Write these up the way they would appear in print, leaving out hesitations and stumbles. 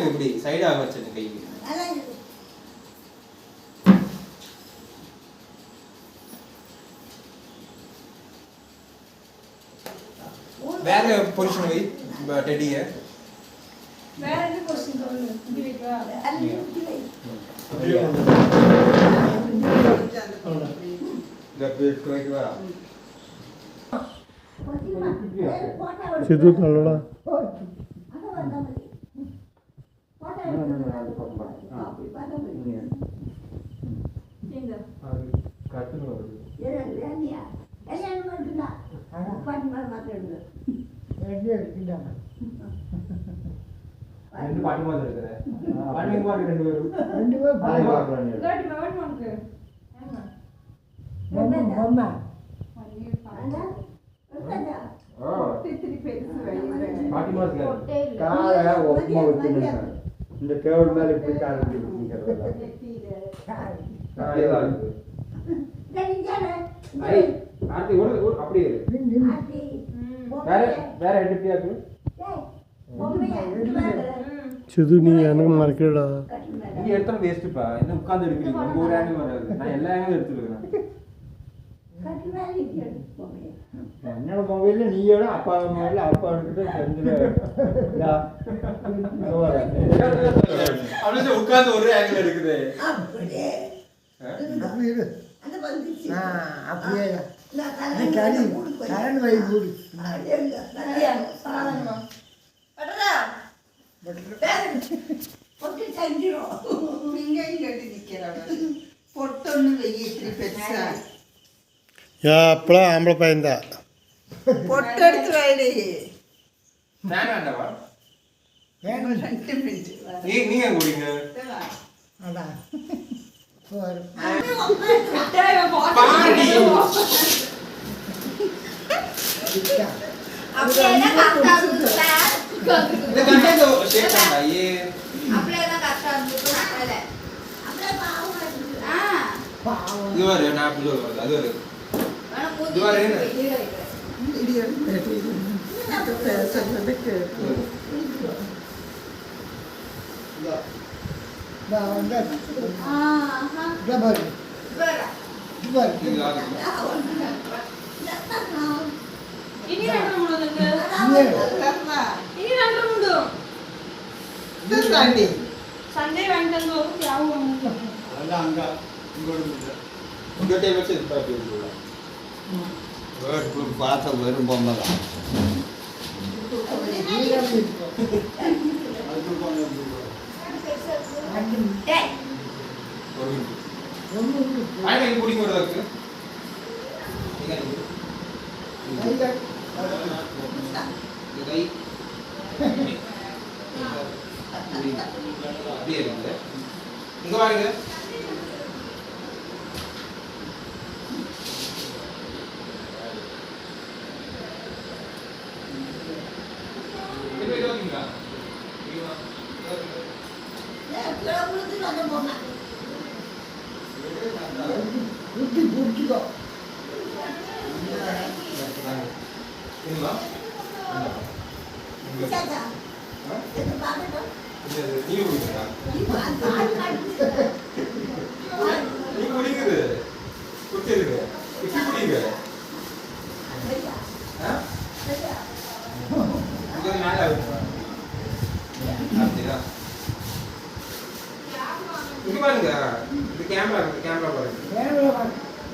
இப்படி சைடாக வச்சு கை வேற பொசிஷன் வை டெடிய வேற என்ன பொசிஷன் சொல்லு இப்படி வைக்கவா சிது தள்ளடா பாட்டு மாதிரி இருக்கிறேன் ரெண்டு இந்த கேவல் மேல இப்படி அப்படி வேற எடுப்பியா சிது நீ எனக்கு மறக்கடா நீங்க எடுத்தாலும் வேஸ்ட்டுப்பா என்ன உட்காந்து எடுக்கிறீங்க உங்க ஒரு ஆங்கிள் வராது நான் எல்லா ஆங்கிளும் எடுத்துருக்கேன் என்னோட மொபைல்ல நீயோட அப்பா மொபைல்ல அப்பா கிட்ட அப்படியே உட்காந்து ஒரு ஆங்கிள் எடுக்குது அப்படியே கரண்ட் வை மூடு அப்பெல்லாம் ஆம்பளை பையன்தான் பொட்டெடுத்து வைடி வேண்டாவா நீங்க நீங்க குடிங்க ini random mundu Sunday vantandu yavu alla anga உங்க டைம் வச்சு பாப்பி வேர்ட் குரூப் பார்த்த வெறும் பொம்மை தான் குடிங்க ஒரு அப்படியே இருக்கு இங்க வாங்க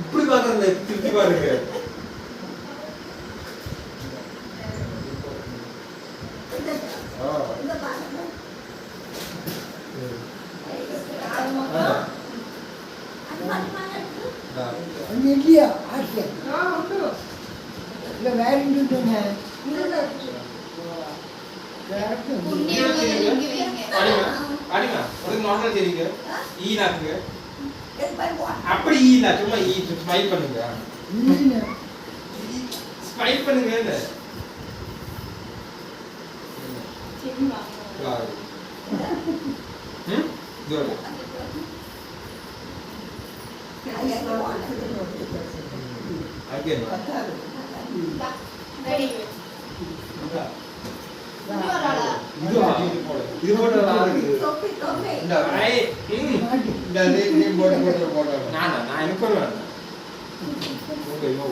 இப்படி பாக்குறது திருப்பி பாருங்க இல்லையா ஆசை இல்லை வேற எங்கே அப்படி சும்மா ஸ்மைல் பண்ணுங்க ஸ்மைல் பண்ணுங்க இது போட்டு தொப்பி தொப்பி இந்த ஐ இந்த நீ போட்டு நான் எனக்கு போடுவேன் ஓகே யோ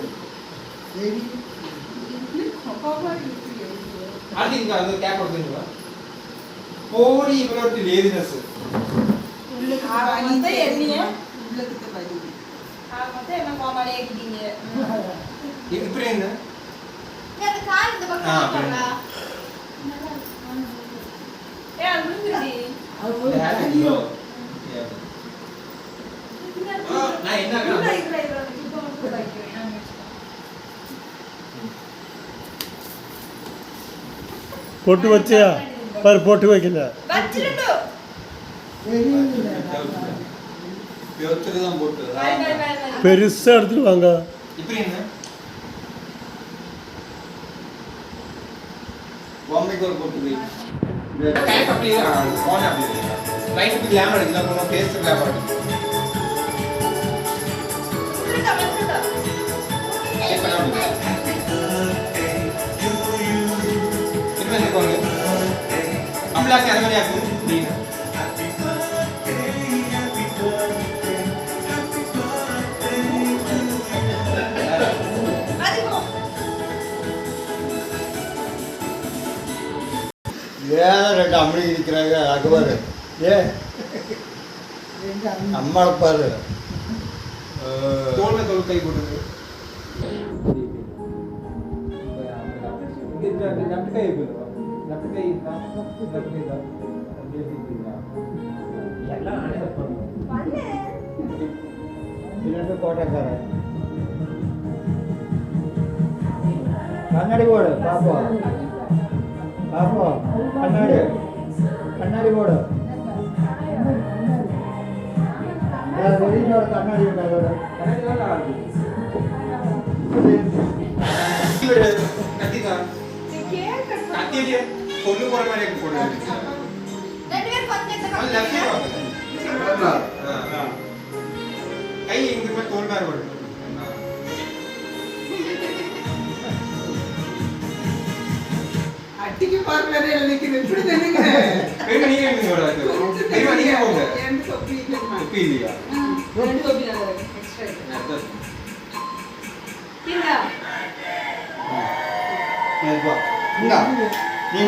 అది ఇంకా అది క్యాప్ అవుతుంది కదా పోడి ఇవరొట్టి లేజినెస్ உள்ளுக்கு வந்து எண்ணிய உள்ளத்துக்கு வலி வந்து என்ன கோமாளி ஏக்கிட்டீங்க ఇప్పుడు ఏంది அந்த கால் இந்த பக்கம் போறா அது முடிஞ்சிருச்சு அது ஒரு வலியோ நான் என்ன இல்ல இப்போ மட்டும் வைக்கிறேன் பொட்டு வச்சியா பாரு பொட்டு வைக்கல வச்சிருண்டு பேர்த்துல தான் போட்டு பெருசாக எடுத்துட்டு வாங்க ఇప్పుడు ఏంది பொம்மைக்கு ஒரு போட்டு कैप அப்படியே ஆன் அப்படியே லைட் கிளாமர் அடிக்குதா போன ஃபேஸ் கிளாமர் அடிக்குது செக் பண்ணா என்ன நினைப்பாங்க அம்லாக்கு அது மாதிரி ஆகும் நீங்க ஏன் ரெண்டு அம்மனி இருக்கிறாங்க அகவர் ஏ அம்மாவை பாரு தோல் மேல தோல் கை போடுறது லெஃப்ட் கை இருக்கு லெஃப்ட் கை எல்லாம் நானே பண்ணுவேன் இல்லைன்னு கோட்டைக்காரன் கண்ணாடி போடு பாப்போம் பாப்போம் கண்ணாடி கண்ணாடி போடு வெளியோட கண்ணாடி அதோட கத்திதா கத்தியே கொண்டு போற மாதிரி இருக்கு போடுறது ரெண்டு பேர் கொஞ்சம் அது லெஃப்ட் கை இங்க போய் தோல் மேல போடு அட்டிக்கு பார்க்கவே நினைக்கிறேன் இப்படி நினைக்கிறேன் பெரிய நீங்க எங்க போறாரு பெரிய நீங்க போங்க ரெண்டு தொப்பி இல்லைம்மா உப்பி இல்லையா ரெண்டு கோபி நல்லா எக்ஸ்ட்ரா இல்ல இந்தா நீ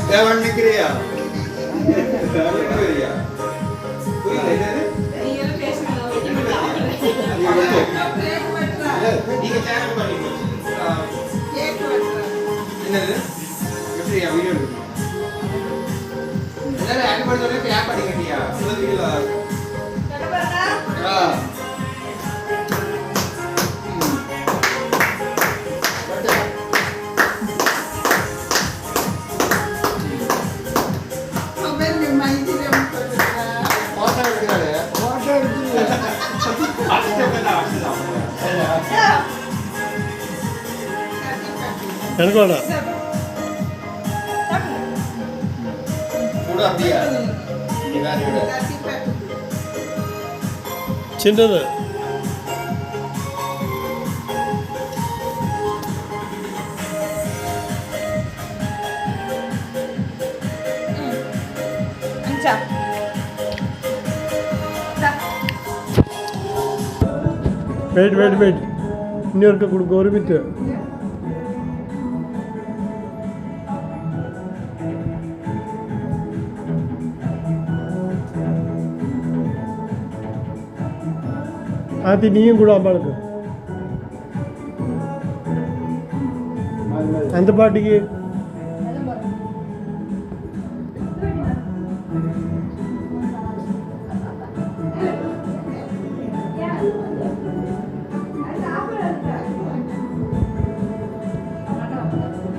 தேவன் நிற்கிறியா புரியல நீங்க பேசுங்க நீங்க சேனல் பண்ணி கேக் வெட்டுறேன் என்னது எப்படியா வீடியோ எடுக்கணும் எல்லாரும் ஆக்ட் பண்ணி கிளாப் பண்ணிக்கிட்டியா முதல் வீடியோ ஆ அவன் நீ மைதிலே போட்டுறா போட்டோ எடுக்கிறாரு போட்டோ எடுத்து எனக்கு வேணாம் கூட அப்படியா நீ வேற விட கட்டி கட்டு சின்னது அஞ்சா வெயிட் இன்னொருக்க கொடுக்க ஒரு மினிட்டு ஆத்தி நீயும் கூட அம்மாளுக்கு அந்த பாட்டிக்கு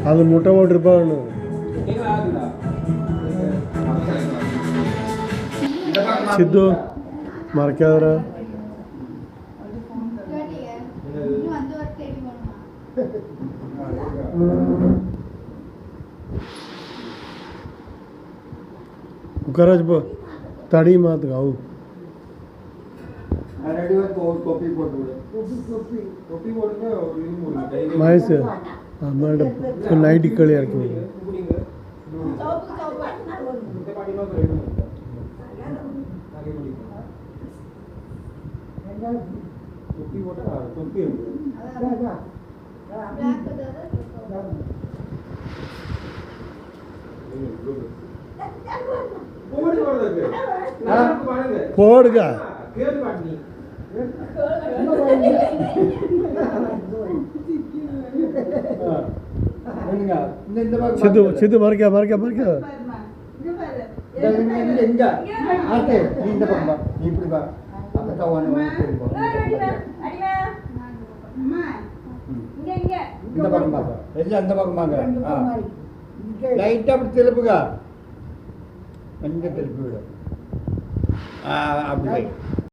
அது முட்டை போட்டிருப்பான்னு சித்து மறக்காதரா உட்காராச்சு போ தடி மாத்துக்காவு टोपी போட்டு தொப்பி போடுங்க ஒரு இது மூடுங்க மகேஷ் அம்மாட்ட நைட்டி களி இறக்கி விடு சோப்பு சோப்பு இந்த பாட்டிமா போயிடும் நகை முடிக்கும் தொப்பி போட்டா தொப்பி இருக்கு பிளாக் கலர் போடு போடுறது பாருங்க போடுங்க கேள் பாட்டி இந்த பக்கம் சித்து சித்து மறைக்க மறைக்க மறைக்க பாரும்மா. இங்க பாரு. எங்க ஆத்தே நீ இந்த பக்கம் வா. நீ இப்படி வா அப்பதான் உன்னை அடிமா அடிமா அம்மா, இங்க இங்க இந்த பக்கம் பாக்க எல்லாம் இந்த பக்கம் வாங்க லைட்டா அப்படி திருப்புங்க கொஞ்சம் திருப்பி விடும் அப்படி